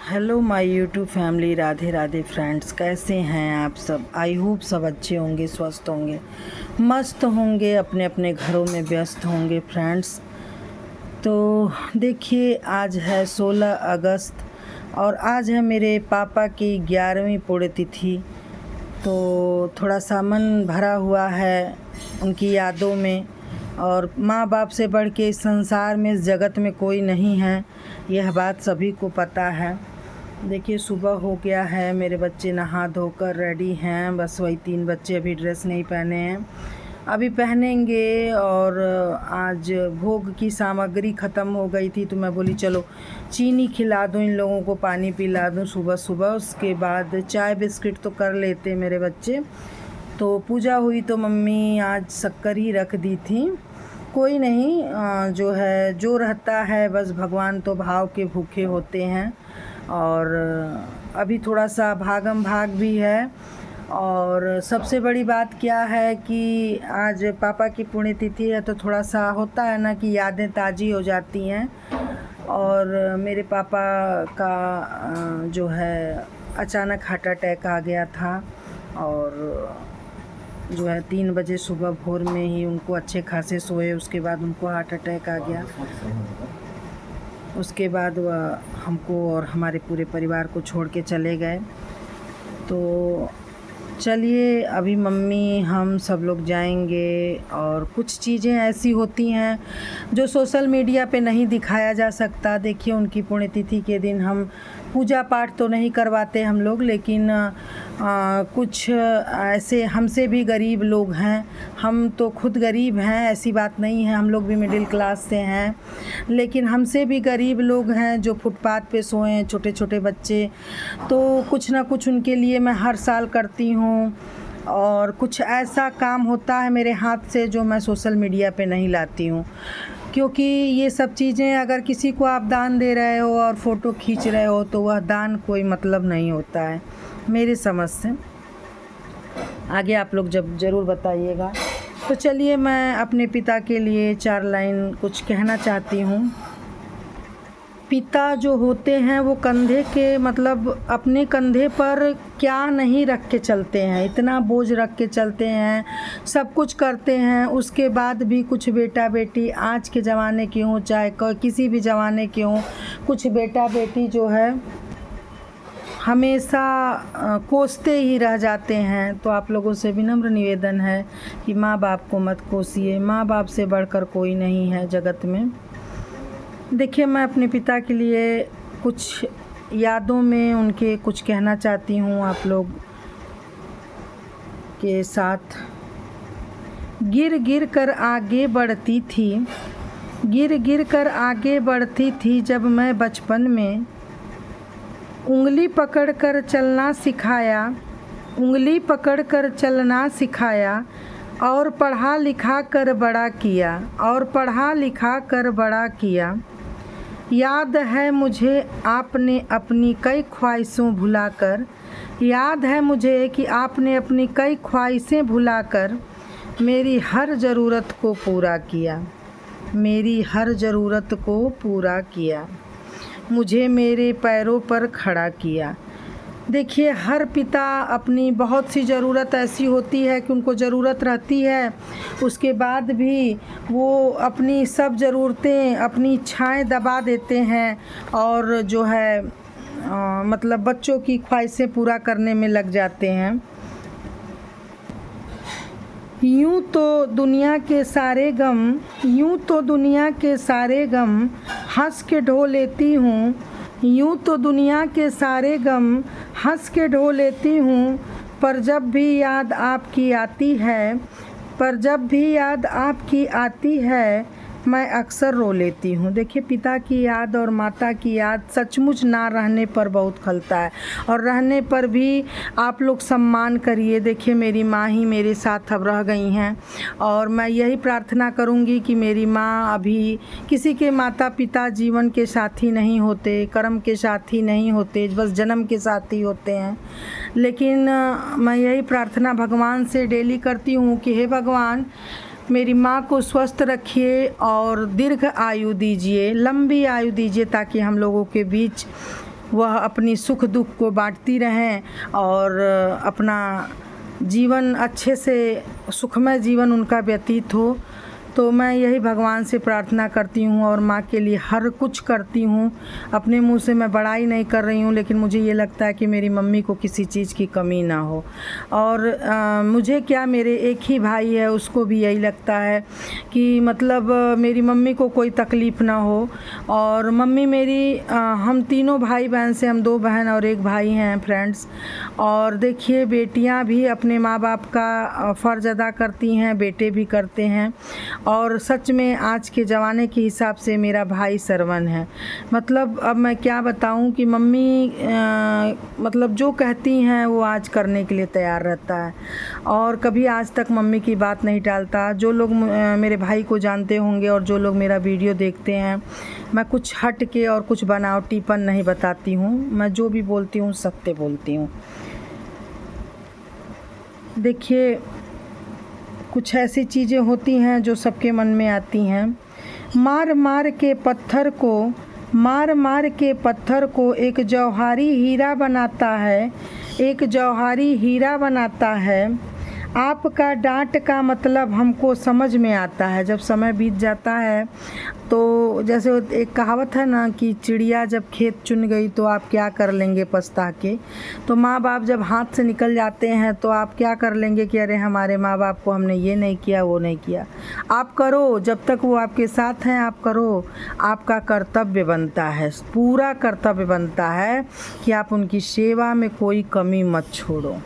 Hello my YouTube family, Radhe Radhe friends. कैसे हैं आप सब? आई होप सब अच्छे होंगे, स्वस्थ होंगे, मस्त होंगे, अपने अपने घरों में व्यस्त होंगे फ्रेंड्स। तो देखिए, आज है 16 अगस्त और आज है मेरे पापा की 11वीं पुण्यतिथि। तो थोड़ा सा मन भरा हुआ है उनकी यादों में। और माँ बाप से बढ़ के इस संसार में, इस जगत में कोई नहीं है, यह बात सभी को पता है। देखिए, सुबह हो गया है, मेरे बच्चे नहा धोकर रेडी हैं। बस वही 3 बच्चे अभी ड्रेस नहीं पहने हैं, अभी पहनेंगे। और आज भोग की सामग्री ख़त्म हो गई थी तो मैं बोली चलो चीनी खिला दूँ इन लोगों को, पानी पिला दूँ सुबह सुबह। उसके बाद चाय बिस्किट तो कर लेते मेरे बच्चे। तो पूजा हुई तो मम्मी आज शक्कर ही रख दी थी। कोई नहीं, जो है जो रहता है बस, भगवान तो भाव के भूखे होते हैं। और अभी थोड़ा सा भागम भाग भी है। और सबसे बड़ी बात क्या है कि आज पापा की पुण्यतिथि है तो थोड़ा सा होता है ना कि यादें ताज़ी हो जाती हैं। और मेरे पापा का जो है अचानक हार्ट अटैक आ गया था। और जो है 3 बजे सुबह भोर में ही उनको अच्छे खासे सोए, उसके बाद उनको हार्ट अटैक आ गया। उसके बाद वह हमको और हमारे पूरे परिवार को छोड़ के चले गए। तो चलिए, अभी मम्मी हम सब लोग जाएंगे। और कुछ चीज़ें ऐसी होती हैं जो सोशल मीडिया पे नहीं दिखाया जा सकता। देखिए, उनकी पुण्यतिथि के दिन हम पूजा पाठ तो नहीं करवाते हम लोग, लेकिन कुछ ऐसे हमसे भी गरीब लोग हैं। हम तो खुद गरीब हैं, ऐसी बात नहीं है, हम लोग भी मिडिल क्लास से हैं, लेकिन हमसे भी गरीब लोग हैं जो फुटपाथ पे सोए हैं, छोटे छोटे बच्चे। तो कुछ ना कुछ उनके लिए मैं हर साल करती हूँ। और कुछ ऐसा काम होता है मेरे हाथ से जो मैं सोशल मीडिया पे नहीं लाती हूँ, क्योंकि ये सब चीज़ें अगर किसी को आप दान दे रहे हो और फ़ोटो खींच रहे हो तो वह दान कोई मतलब नहीं होता है मेरे समझ से। आगे आप लोग जब ज़रूर बताइएगा। तो चलिए, मैं अपने पिता के लिए 4 लाइन कुछ कहना चाहती हूँ। पिता जो होते हैं वो कंधे के, मतलब अपने कंधे पर क्या नहीं रख के चलते हैं, इतना बोझ रख के चलते हैं, सब कुछ करते हैं। उसके बाद भी कुछ बेटा बेटी, आज के ज़माने के हों चाहे किसी भी ज़माने के हों, कुछ बेटा बेटी जो है हमेशा कोसते ही रह जाते हैं। तो आप लोगों से विनम्र निवेदन है कि माँ बाप को मत कोसिए, माँ बाप से बढ़कर कोई नहीं है जगत में। देखिए, मैं अपने पिता के लिए कुछ यादों में उनके कुछ कहना चाहती हूँ आप लोग के साथ। गिर गिर कर आगे बढ़ती थी, गिर गिर कर आगे बढ़ती थी जब मैं बचपन में। उंगली पकड़ कर चलना सिखाया, उंगली पकड़ कर चलना सिखाया, और पढ़ा लिखा कर बड़ा किया, और पढ़ा लिखा कर बड़ा किया। याद है मुझे आपने अपनी कई ख्वाहिशों भुलाकर, याद है मुझे कि आपने अपनी कई ख्वाहिशें भुलाकर मेरी हर ज़रूरत को पूरा किया, मेरी हर ज़रूरत को पूरा किया, मुझे मेरे पैरों पर खड़ा किया। देखिए, हर पिता अपनी बहुत सी ज़रूरत ऐसी होती है कि उनको ज़रूरत रहती है, उसके बाद भी वो अपनी सब ज़रूरतें, अपनी इच्छाएं दबा देते हैं और जो है मतलब बच्चों की ख्वाहिशें पूरा करने में लग जाते हैं। यूं तो दुनिया के सारे गम, यूं तो दुनिया के सारे गम हंस के ढो लेती हूँ, यूं तो दुनिया के सारे गम हंस के ढो लेती हूँ। पर जब भी याद आपकी आती है, पर जब भी याद आपकी आती है, मैं अक्सर रो लेती हूँ। देखिए, पिता की याद और माता की याद सचमुच ना रहने पर बहुत खलता है, और रहने पर भी आप लोग सम्मान करिए। देखिए, मेरी माँ ही मेरे साथ अब रह गई हैं, और मैं यही प्रार्थना करूँगी कि मेरी माँ, अभी किसी के माता पिता जीवन के साथी नहीं होते, कर्म के साथी नहीं होते, बस जन्म के साथी होते हैं। लेकिन मैं यही प्रार्थना भगवान से डेली करती हूँ कि हे भगवान, मेरी माँ को स्वस्थ रखिए और दीर्घ आयु दीजिए, लंबी आयु दीजिए, ताकि हम लोगों के बीच वह अपनी सुख दुख को बांटती रहें और अपना जीवन अच्छे से सुखमय जीवन उनका व्यतीत हो। तो मैं यही भगवान से प्रार्थना करती हूँ और माँ के लिए हर कुछ करती हूँ। अपने मुंह से मैं बड़ाई नहीं कर रही हूँ, लेकिन मुझे ये लगता है कि मेरी मम्मी को किसी चीज़ की कमी ना हो। और मुझे क्या, मेरे एक ही भाई है, उसको भी यही लगता है कि मतलब मेरी मम्मी को कोई तकलीफ़ ना हो। और मम्मी मेरी हम तीनों भाई बहन से, हम 2 बहन और 1 भाई हैं फ्रेंड्स। और देखिए, बेटियां भी अपने माँ बाप का फ़र्ज़ अदा करती हैं, बेटे भी करते हैं। और सच में आज के ज़माने के हिसाब से मेरा भाई सरवन है। मतलब अब मैं क्या बताऊं कि मम्मी मतलब जो कहती हैं वो आज करने के लिए तैयार रहता है और कभी आज तक मम्मी की बात नहीं टालता। जो लोग मेरे भाई को जानते होंगे और जो लोग मेरा वीडियो देखते हैं, मैं कुछ हट के और कुछ बनावटीपन नहीं बताती हूँ। मैं जो भी बोलती हूँ सत्य बोलती हूँ। देखिए, कुछ ऐसी चीज़ें होती हैं जो सबके मन में आती हैं। मार मार के पत्थर को एक जौहरी हीरा बनाता है, एक जौहरी हीरा बनाता है। आपका डांट का मतलब हमको समझ में आता है। जब समय बीत जाता है तो जैसे एक कहावत है ना कि चिड़िया जब खेत चुन गई तो आप क्या कर लेंगे पछता के। तो माँ बाप जब हाथ से निकल जाते हैं तो आप क्या कर लेंगे कि अरे हमारे माँ बाप को हमने ये नहीं किया, वो नहीं किया। आप करो, जब तक वो आपके साथ हैं आप करो। आपका कर्तव्य बनता है, पूरा कर्तव्य बनता है कि आप उनकी सेवा में कोई कमी मत छोड़ो।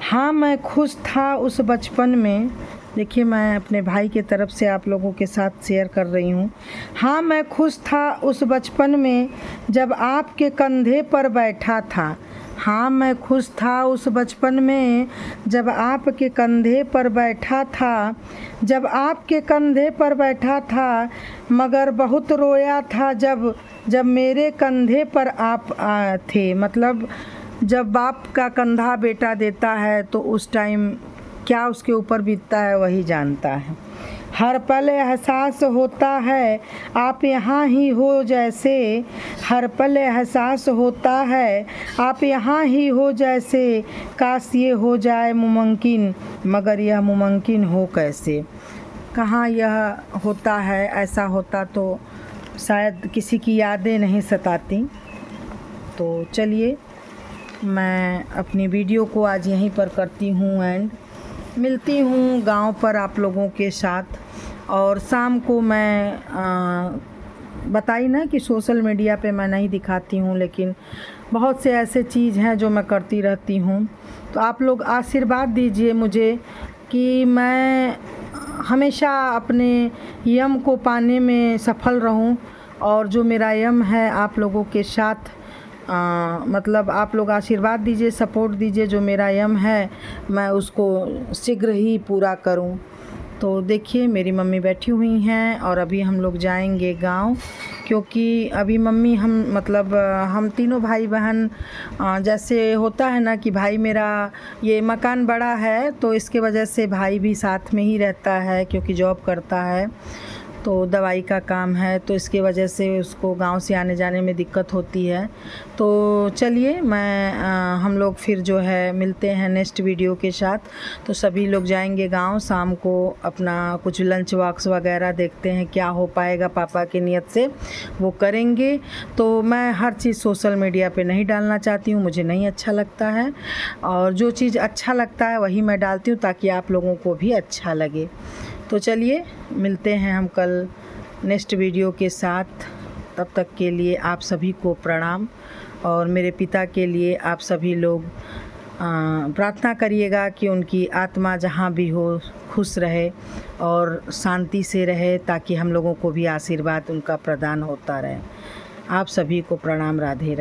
हाँ, मैं खुश था उस बचपन में। देखिए, मैं अपने भाई के तरफ से आप लोगों के साथ शेयर कर रही हूँ। हाँ, मैं खुश था उस बचपन में जब आपके कंधे पर बैठा था। हाँ, मैं खुश था उस बचपन में जब आपके कंधे पर बैठा था, जब आपके कंधे पर बैठा था। मगर बहुत रोया था जब मेरे कंधे पर आप थे। मतलब जब बाप का कंधा बेटा देता है तो उस टाइम क्या उसके ऊपर बीतता है वही जानता है। हर पल एहसास होता है आप यहाँ ही हो जैसे, हर पल एहसास होता है आप यहाँ ही हो जैसे। काश ये हो जाए मुमकिन, मगर यह मुमकिन हो कैसे। कहाँ यह होता है, ऐसा होता तो शायद किसी की यादें नहीं सताती। तो चलिए, मैं अपनी वीडियो को आज यहीं पर करती हूँ एंड मिलती हूँ गांव पर आप लोगों के साथ। और शाम को मैं बताई ना कि सोशल मीडिया पे मैं नहीं दिखाती हूँ, लेकिन बहुत से ऐसे चीज़ हैं जो मैं करती रहती हूँ। तो आप लोग आशीर्वाद दीजिए मुझे कि मैं हमेशा अपने यम को पाने में सफल रहूँ। और जो मेरा यम है आप लोगों के साथ मतलब आप लोग आशीर्वाद दीजिए, सपोर्ट दीजिए। जो मेरा यम है मैं उसको शीघ्र ही पूरा करूं। तो देखिए, मेरी मम्मी बैठी हुई हैं और अभी हम लोग जाएंगे गांव, क्योंकि अभी मम्मी हम तीनों भाई बहन, जैसे होता है ना कि भाई मेरा ये मकान बड़ा है तो इसके वजह से भाई भी साथ में ही रहता है, क्योंकि जॉब करता है तो दवाई का काम है, तो इसके वजह से उसको गांव से आने जाने में दिक्कत होती है। तो चलिए, हम लोग फिर जो है मिलते हैं नेक्स्ट वीडियो के साथ। तो सभी लोग जाएंगे गांव, शाम को अपना कुछ लंच बॉक्स वगैरह देखते हैं क्या हो पाएगा, पापा की नियत से वो करेंगे। तो मैं हर चीज़ सोशल मीडिया पे नहीं डालना चाहती हूँ, मुझे नहीं अच्छा लगता है। और जो चीज़ अच्छा लगता है वही मैं डालती हूँ ताकि आप लोगों को भी अच्छा लगे। तो चलिए, मिलते हैं हम कल नेक्स्ट वीडियो के साथ। तब तक के लिए आप सभी को प्रणाम। और मेरे पिता के लिए आप सभी लोग प्रार्थना करिएगा कि उनकी आत्मा जहाँ भी हो खुश रहे और शांति से रहे, ताकि हम लोगों को भी आशीर्वाद उनका प्रदान होता रहे। आप सभी को प्रणाम। राधे राधे।